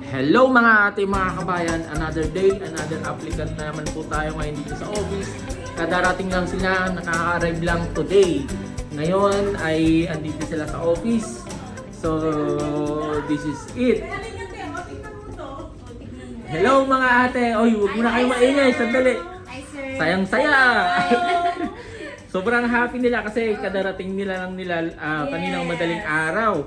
Hello mga ate, mga kabayan, another day, another applicant na naman po tayo ngayon dito sa office. Kadarating lang sila, nakaka-arrive lang today. Ngayon ay andito sila sa office. So, this is it. Hello mga ate, oy, huwag mo na kayo maingay, sandali. Sayang-saya. Sobrang happy nila kasi kadarating nila lang nila kaninang madaling araw.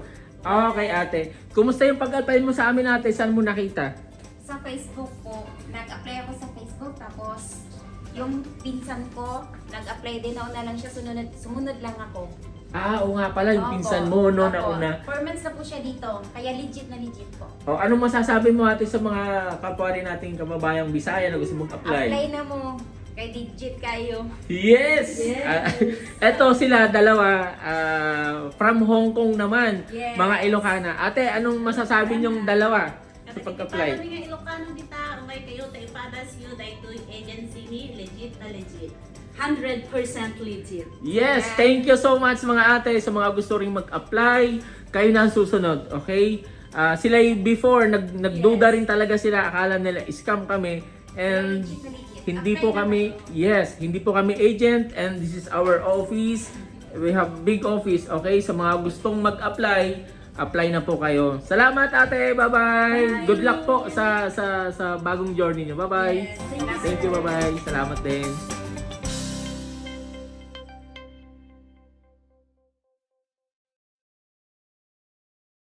Okay ate, kumusta yung pag-apply mo sa amin ate? Saan mo nakita? Sa Facebook po, nag-apply ako sa Facebook tapos yung pinsan ko, nag-apply din na lang siya, sumunod lang ako. Oo nga pala, yung Opo, pinsan mo no, opo. nauna. 4 months na po siya dito, kaya legit na legit po. O, anong masasabi mo ate sa mga kapwa rin nating kababayang Bisaya na gusto mag-apply? Apply na mo, kay legit kayo. Yes! Eto sila dalawa, from Hong Kong naman, Yes. mga Ilocana. Ate, anong masasabi niyong dalawa sa pag-apply? Para nga Ilocano dita, umay kayo, tayo padas yun, dahil ito yung agency ni legit na legit. 100% legit. Yes, thank you so much mga ate sa mga gusto ring mag-apply. Kayo na ang susunod, okay? Sila before, nagduda rin talaga sila. Akala nila scam kami. And Legit na legit. hindi Apply po na kami, yes, hindi po kami agent. And this is our office. We have big office, okay? Sa mga gustong mag-apply, apply na po kayo. Salamat ate, bye-bye! Good luck po sa bagong journey nyo. Bye-bye! Yes. Thank you, bye-bye! Salamat din!